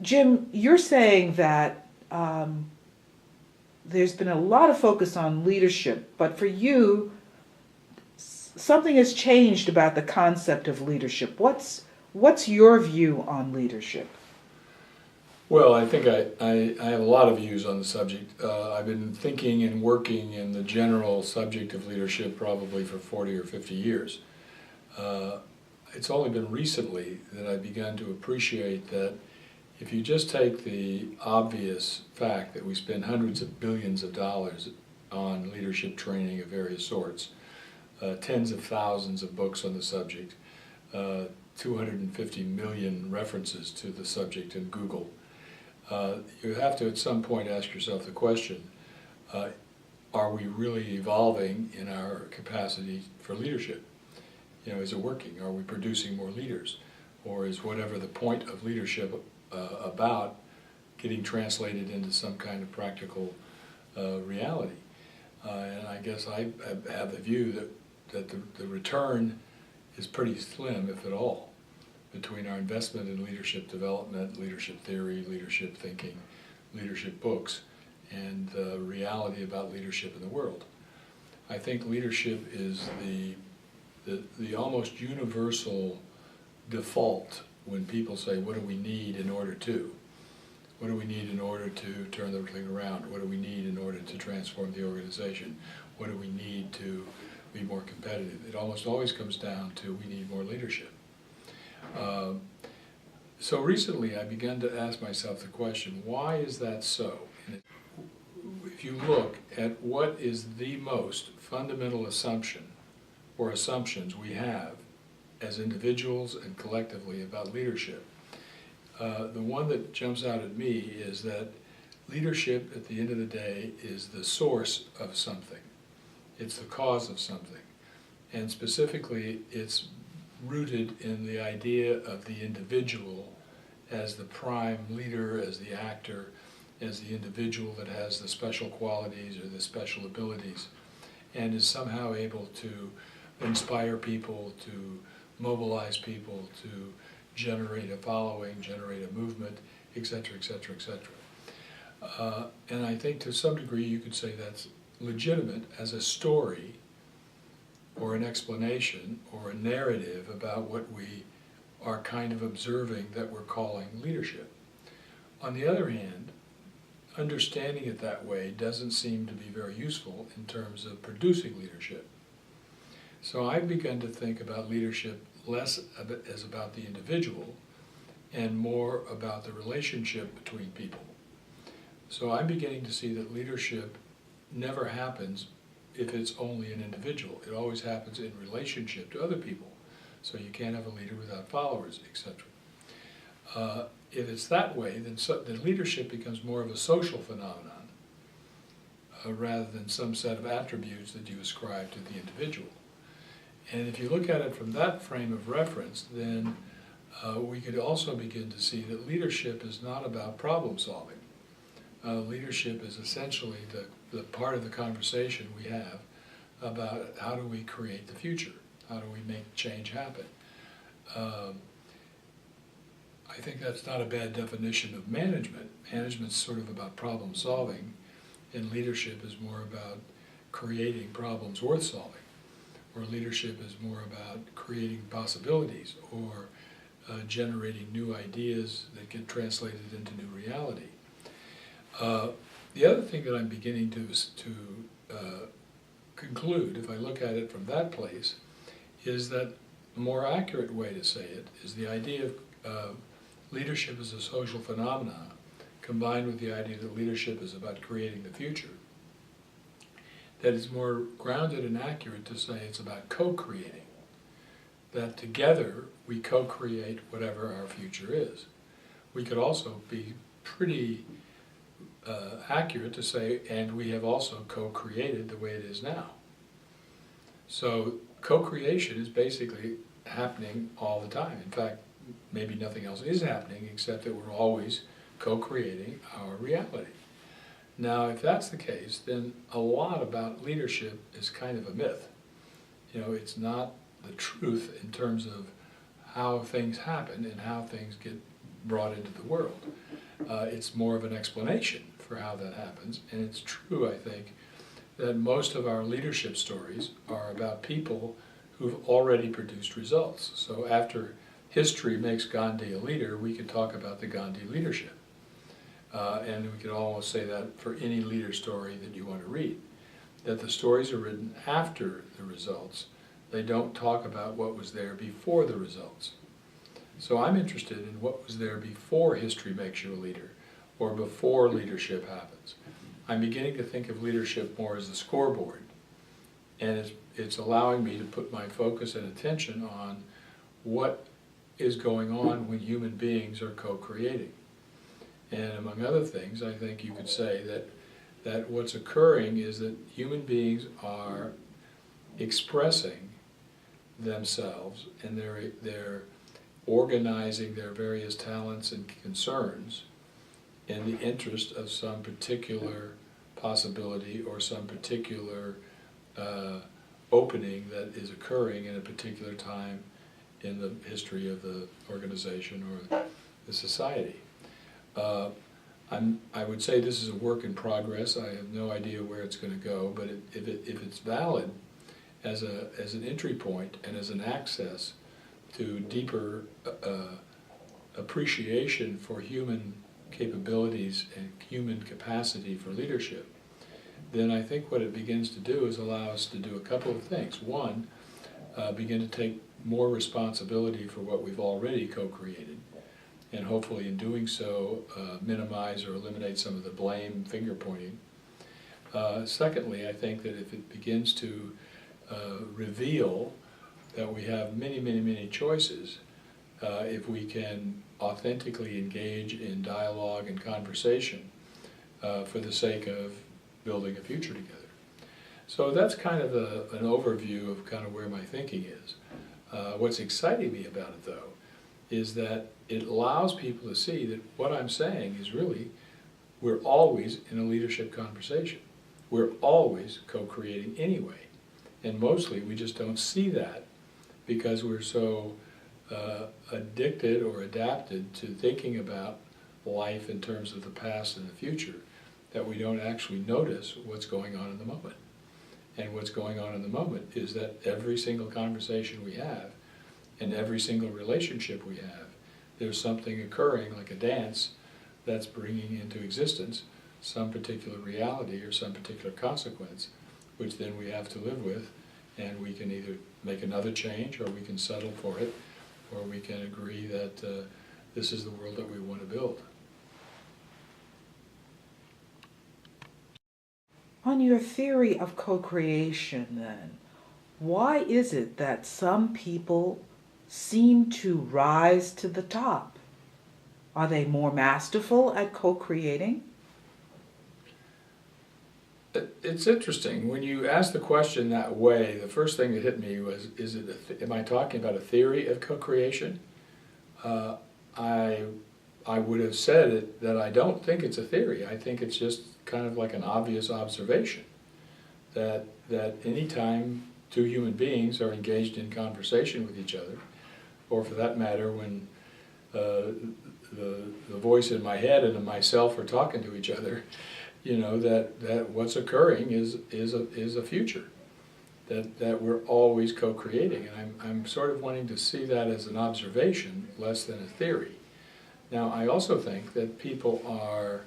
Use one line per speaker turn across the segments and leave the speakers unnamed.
Jim, you're saying that there's been a lot of focus on leadership, but for you, something has changed about the concept of leadership. What's your view on leadership?
Well, I think I have a lot of views on the subject. I've been thinking and working in the general subject of leadership probably for 40 or 50 years. Uh, it's only been recently that I've begun to appreciate that if you just take the obvious fact that we spend hundreds of billions of dollars on leadership training of various sorts, tens of thousands of books on the subject, uh, 250 million references to the subject in Google, you have to at some point ask yourself the question, uh, are we really evolving in our capacity for leadership? You know, is it working? Are we producing more leaders? Or is whatever the point of leadership about getting translated into some kind of practical reality? And I guess I have the view that the return is pretty slim, if at all, between our investment in leadership development, leadership theory, leadership thinking, leadership books, and the reality about leadership in the world. I think leadership is the almost universal default when people say, what do we need in order to? What do we need in order to turn the thing around? What do we need in order to transform the organization? What do we need to be more competitive? It almost always comes down to we need more leadership. So recently I began to ask myself the question, why is that so? And if you look at what is the most fundamental assumption or assumptions we have as individuals and collectively about leadership, the one that jumps out at me is that leadership at the end of the day is the source of something. It's the cause of something. And specifically, it's rooted in the idea of the individual as the prime leader, as the actor, as the individual that has the special qualities or the special abilities, and is somehow able to inspire people, to mobilize people, to generate a following, generate a movement, etc., etc., etc. And I think to some degree you could say that's legitimate as a story or an explanation or a narrative about what we are kind of observing that we're calling leadership. On the other hand, understanding it that way doesn't seem to be very useful in terms of producing leadership. So I've begun to think about leadership less as about the individual and more about the relationship between people. So I'm beginning to see that leadership never happens if it's only an individual. It always happens in relationship to other people. So you can't have a leader without followers, etc. If it's that way, then leadership becomes more of a social phenomenon rather than some set of attributes that you ascribe to the individual. And if you look at it from that frame of reference, then we could also begin to see that leadership is not about problem solving. Leadership is essentially the part of the conversation we have about how do we create the future, how do we make change happen. I think that's not a bad definition of management. Management's sort of about problem solving, and leadership is more about creating problems worth solving, or leadership is more about creating possibilities or generating new ideas that get translated into new reality. The other thing that I'm beginning to conclude, if I look at it from that place, is that a more accurate way to say it is the idea of leadership as a social phenomenon combined with the idea that leadership is about creating the future. That it's more grounded and accurate to say it's about co-creating. That together we co-create whatever our future is. We could also be pretty accurate to say, and we have also co-created the way it is now. So co-creation is basically happening all the time. In fact, maybe nothing else is happening except that we're always co-creating our reality. Now, if that's the case, then a lot about leadership is kind of a myth. You know, it's not the truth in terms of how things happen and how things get brought into the world. It's more of an explanation for how that happens, and it's true, I think, that most of our leadership stories are about people who've already produced results. So after history makes Gandhi a leader, we can talk about the Gandhi leadership. And we could almost say that for any leader story that you want to read, that the stories are written after the results. They don't talk about what was there before the results. So I'm interested in what was there before history makes you a leader, or before leadership happens. I'm beginning to think of leadership more as a scoreboard, and it's allowing me to put my focus and attention on what is going on when human beings are co-creating. And among other things, I think you could say that what's occurring is that human beings are expressing themselves, and they're organizing their various talents and concerns in the interest of some particular possibility or some particular opening that is occurring in a particular time in the history of the organization or the society. I would say this is a work in progress. I have no idea where it's going to go, but if it's valid as an entry point and as an access to deeper appreciation for human capabilities and human capacity for leadership, then I think what it begins to do is allow us to do a couple of things. One, begin to take more responsibility for what we've already co-created, and hopefully in doing so minimize or eliminate some of the blame, finger pointing. Secondly, I think that if it begins to reveal that we have many, many, many choices, if we can authentically engage in dialogue and conversation for the sake of building a future together. So that's kind of an overview of kind of where my thinking is. What's exciting me about it, though, is that it allows people to see that what I'm saying is really, we're always in a leadership conversation. We're always co-creating anyway. And mostly we just don't see that because we're so addicted or adapted to thinking about life in terms of the past and the future that we don't actually notice what's going on in the moment. And what's going on in the moment is that every single conversation we have and every single relationship we have, there's something occurring like a dance that's bringing into existence some particular reality or some particular consequence, which then we have to live with, and we can either make another change or we can settle for it, or we can agree that this is the world that we want to build.
On your theory of co-creation, then, why is it that some people seem to rise to the top? Are they more masterful at co-creating?
It's interesting. When you ask the question that way, the first thing that hit me was, am I talking about a theory of co-creation? I would have said that I don't think it's a theory. I think it's just kind of like an obvious observation that any time two human beings are engaged in conversation with each other, or for that matter, when the voice in my head and myself are talking to each other, you know, that what's occurring is a future, that we're always co-creating, and I'm sort of wanting to see that as an observation less than a theory. Now, I also think that people are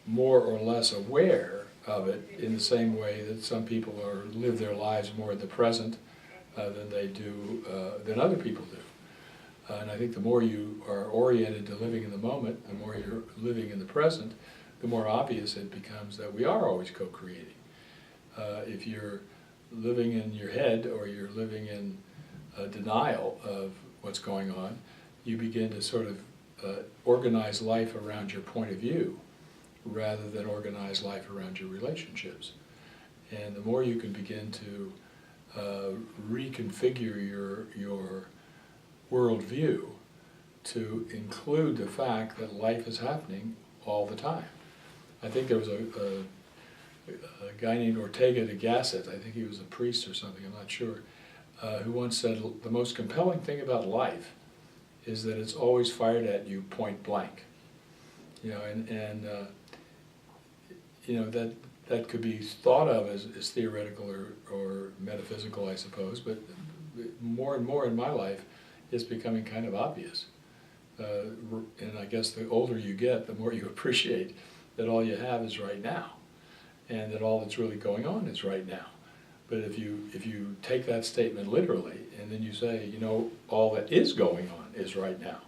more or less aware of it in the same way that some people live their lives more in the present than other people do. And I think the more you are oriented to living in the moment, the more you're living in the present, the more obvious it becomes that we are always co-creating. If you're living in your head or you're living in denial of what's going on, you begin to sort of organize life around your point of view rather than organize life around your relationships. And the more you can begin to reconfigure your worldview to include the fact that life is happening all the time. I think there was a guy named Ortega de Gasset, I think he was a priest or something, I'm not sure, who once said the most compelling thing about life is that it's always fired at you point blank. You know, you know, that could be thought of as theoretical or metaphysical, I suppose, but more and more in my life, it's becoming kind of obvious. And I guess the older you get, the more you appreciate that all you have is right now, and that all that's really going on is right now. But if you take that statement literally, and then you say, you know, all that is going on is right now,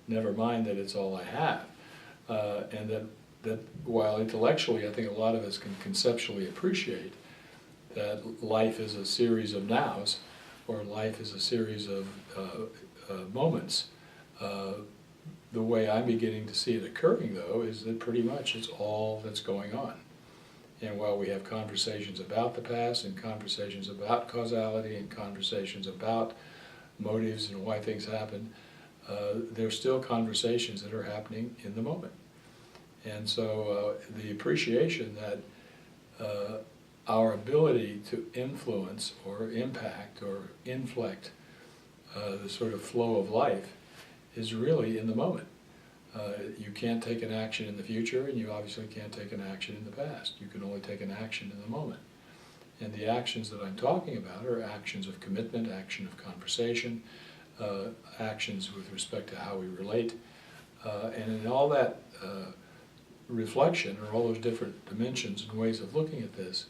never mind that it's all I have, and that while intellectually I think a lot of us can conceptually appreciate that life is a series of nows, or life is a series of moments, the way I'm beginning to see it occurring, though, is that pretty much it's all that's going on. And while we have conversations about the past and conversations about causality and conversations about motives and why things happen, there's still conversations that are happening in the moment. And so the appreciation that our ability to influence or impact or inflect the sort of flow of life is really in the moment. You can't take an action in the future, and you obviously can't take an action in the past. You can only take an action in the moment. And the actions that I'm talking about are actions of commitment, action of conversation, actions with respect to how we relate. And in all that reflection, or all those different dimensions and ways of looking at this,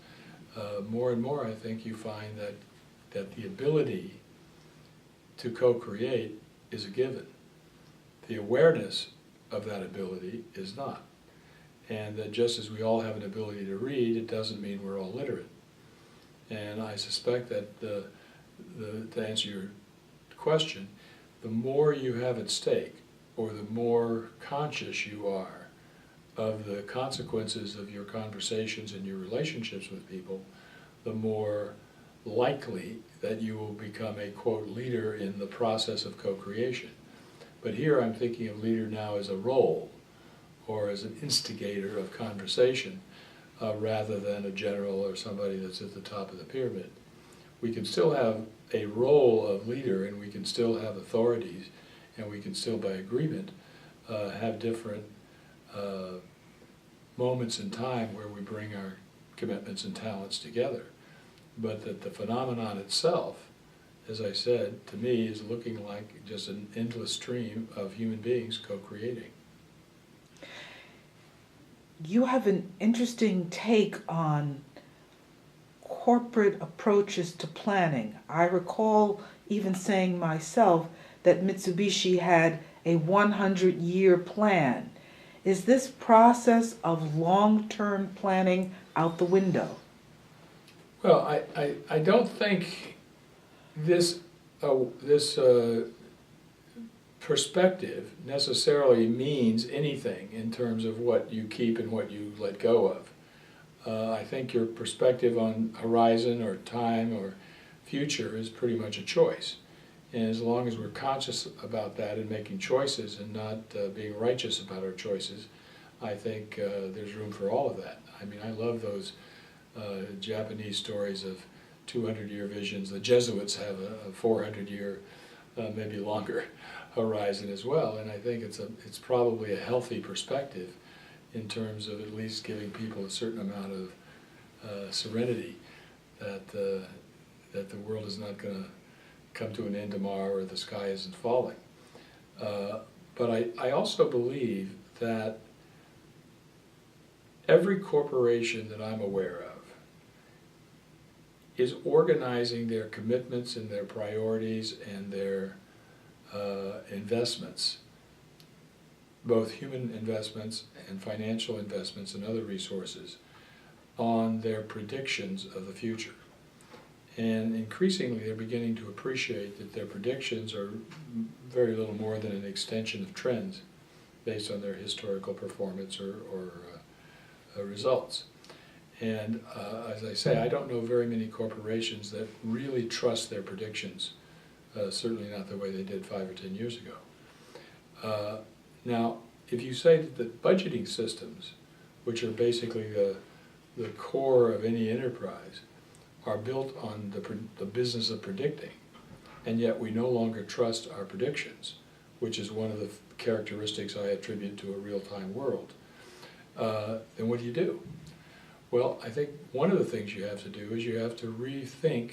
more and more I think you find that the ability to co-create is a given. The awareness of that ability is not. And that just as we all have an ability to read, it doesn't mean we're all literate. And I suspect that to answer your question, the more you have at stake, or the more conscious you are of the consequences of your conversations and your relationships with people, the more likely that you will become a, quote, leader in the process of co-creation. But here I'm thinking of leader now as a role, or as an instigator of conversation, rather than a general or somebody that's at the top of the pyramid. We can still have a role of leader, and we can still have authorities, and we can still, by agreement, have different moments in time where we bring our commitments and talents together. But that the phenomenon itself, as I said, to me is looking like just an endless stream of human beings co-creating.
You have an interesting take on corporate approaches to planning. I recall even saying myself that Mitsubishi had a 100-year plan. Is this process of long-term planning out the window?
Well, I don't think this perspective necessarily means anything in terms of what you keep and what you let go of. I think your perspective on horizon or time or future is pretty much a choice. And as long as we're conscious about that and making choices and not being righteous about our choices, I think there's room for all of that. I mean, I love those Japanese stories of 200-year visions. The Jesuits have a 400-year, maybe longer horizon as well, and I think it's probably a healthy perspective in terms of at least giving people a certain amount of serenity that the world is not going to come to an end tomorrow or the sky isn't falling. But I also believe that every corporation that I'm aware of is organizing their commitments and their priorities and their investments, both human investments and financial investments and other resources, on their predictions of the future. And increasingly they're beginning to appreciate that their predictions are very little more than an extension of trends based on their historical performance or results. And as I say, I don't know very many corporations that really trust their predictions, certainly not the way they did 5 or 10 years ago. Now, if you say that the budgeting systems, which are basically the core of any enterprise, are built on the business of predicting, and yet we no longer trust our predictions, which is one of the characteristics I attribute to a real-time world, then what do? Well, I think one of the things you have to do is you have to rethink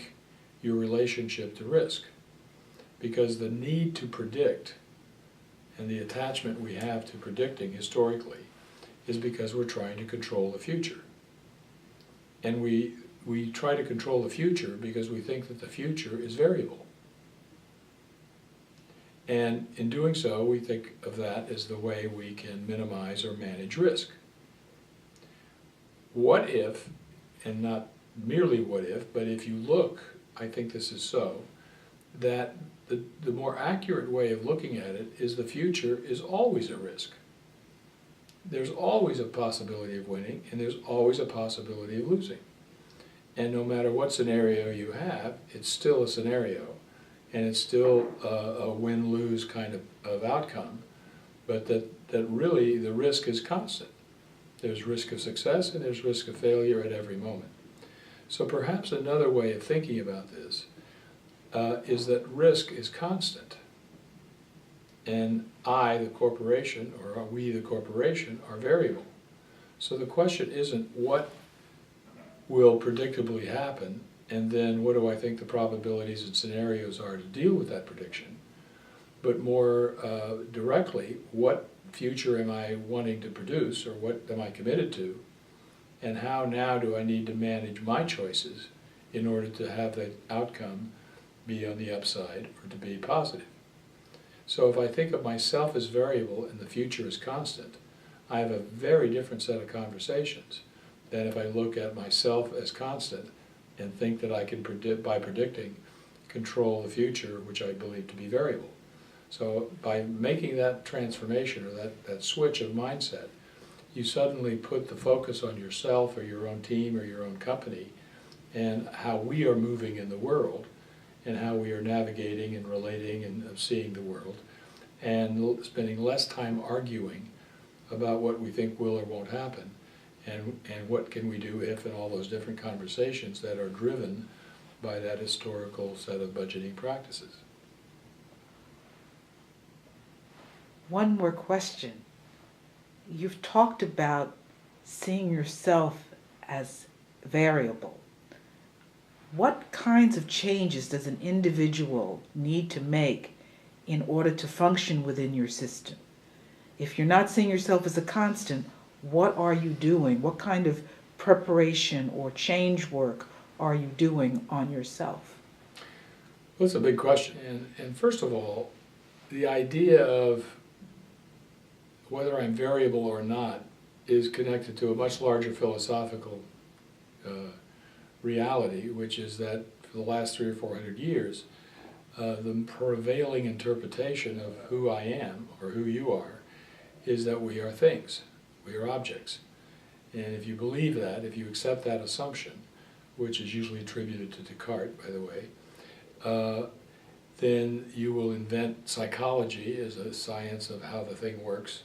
your relationship to risk, because the need to predict and the attachment we have to predicting historically is because we're trying to control the future. And we try to control the future because we think that the future is variable. And in doing so, we think of that as the way we can minimize or manage risk. What if, and not merely what if, but if you look, I think this is so, that the more accurate way of looking at it is the future is always a risk. There's always a possibility of winning, and there's always a possibility of losing. And no matter what scenario you have, it's still a scenario, and it's still a win-lose kind of outcome, but that really the risk is constant. There's risk of success and there's risk of failure at every moment. So perhaps another way of thinking about this is that risk is constant. And I, the corporation, or we, the corporation, are variable. So the question isn't what will predictably happen, and then what do I think the probabilities and scenarios are to deal with that prediction, but more directly, what future am I wanting to produce, or what am I committed to, and how now do I need to manage my choices in order to have that outcome be on the upside or to be positive. So if I think of myself as variable and the future as constant, I have a very different set of conversations than if I look at myself as constant and think that I can predict, by predicting, control the future, which I believe to be variable. So by making that transformation, or that switch of mindset, you suddenly put the focus on yourself or your own team or your own company and how we are moving in the world and how we are navigating and relating and seeing the world, and spending less time arguing about what we think will or won't happen, and what can we do if, and all those different conversations that are driven by that historical set of budgeting practices.
One more question. You've talked about seeing yourself as variable. What kinds of changes does an individual need to make in order to function within your system? If you're not seeing yourself as a constant, what are you doing? What kind of preparation or change work are you doing on yourself?
Well, that's a big question. And first of all, the idea of whether I'm variable or not is connected to a much larger philosophical reality, which is that for the last 300 or 400 years, the prevailing interpretation of who I am, or who you are, is that we are things, we are objects. And if you believe that, if you accept that assumption, which is usually attributed to Descartes, by the way, then you will invent psychology as a science of how the thing works,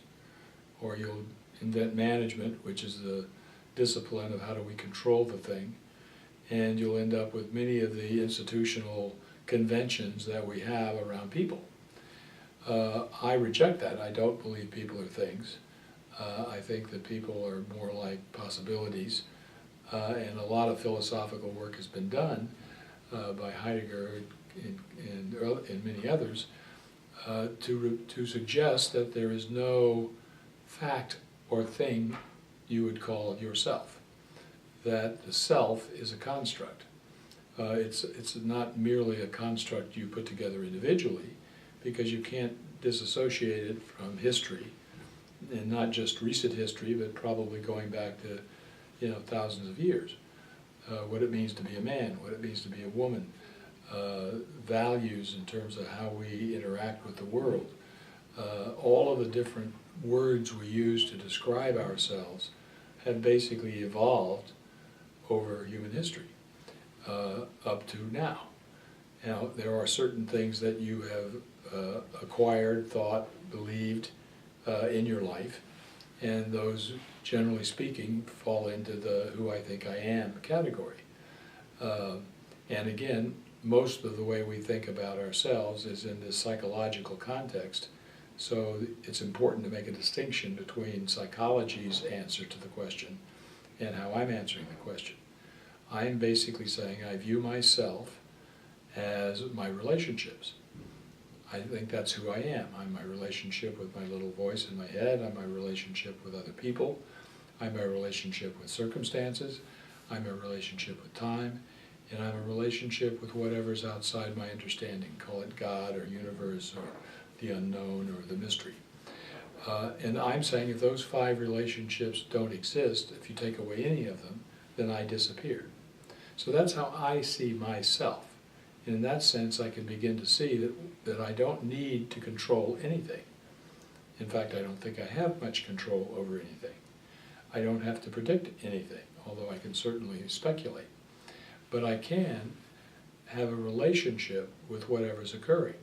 or you'll invent management, which is the discipline of how do we control the thing, and you'll end up with many of the institutional conventions that we have around people. I reject that. I don't believe people are things. I think that people are more like possibilities, and a lot of philosophical work has been done by Heidegger and many others to suggest that there is no fact or thing you would call yourself, that the self is a construct. It's not merely a construct you put together individually, because you can't disassociate it from history, and not just recent history, but probably going back to thousands of years. What it means to be a man, what it means to be a woman, values in terms of how we interact with the world, all of the different words we use to describe ourselves have basically evolved over human history up to now. Now, there are certain things that you have acquired, thought, believed in your life, and those, generally speaking, fall into the who I think I am category. And again, most of the way we think about ourselves is in this psychological context So it's important to make a distinction between psychology's answer to the question and how I'm answering the question. I'm basically saying I view myself as my relationships. I think that's who I am. I'm my relationship with my little voice in my head. I'm my relationship with other people. I'm my relationship with circumstances. I'm a relationship with time. And I'm a relationship with whatever's outside my understanding. Call it God or universe or the unknown or the mystery. And I'm saying if those 5 relationships don't exist, if you take away any of them, then I disappear. So that's how I see myself. And in that sense, I can begin to see that I don't need to control anything. In fact, I don't think I have much control over anything. I don't have to predict anything, although I can certainly speculate. But I can have a relationship with whatever's occurring.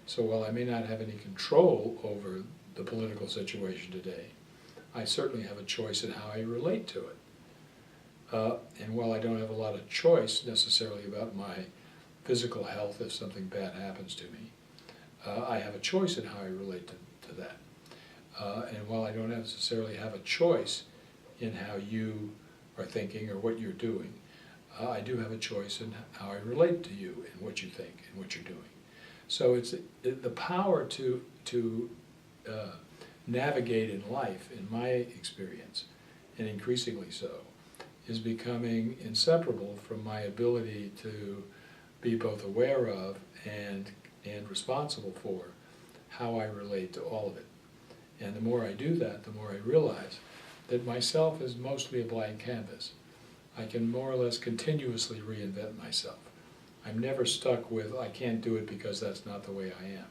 So while I may not have any control over the political situation today, I certainly have a choice in how I relate to it. And while I don't have a lot of choice necessarily about my physical health if something bad happens to me, I have a choice in how I relate to that. And while I don't necessarily have a choice in how you are thinking or what you're doing, I do have a choice in how I relate to you and what you think and what you're doing. So it's the power to navigate in life, in my experience, and increasingly so, is becoming inseparable from my ability to be both aware of and responsible for how I relate to all of it. And the more I do that, the more I realize that myself is mostly a blank canvas. I can more or less continuously reinvent myself. I'm never stuck with, I can't do it because that's not the way I am.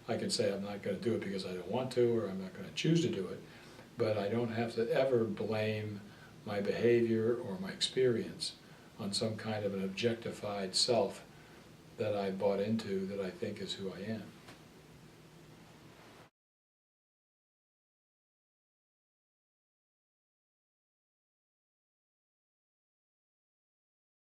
I can say I'm not going to do it because I don't want to, or I'm not going to choose to do it, but I don't have to ever blame my behavior or my experience on some kind of an objectified self that I bought into that I think is who I am.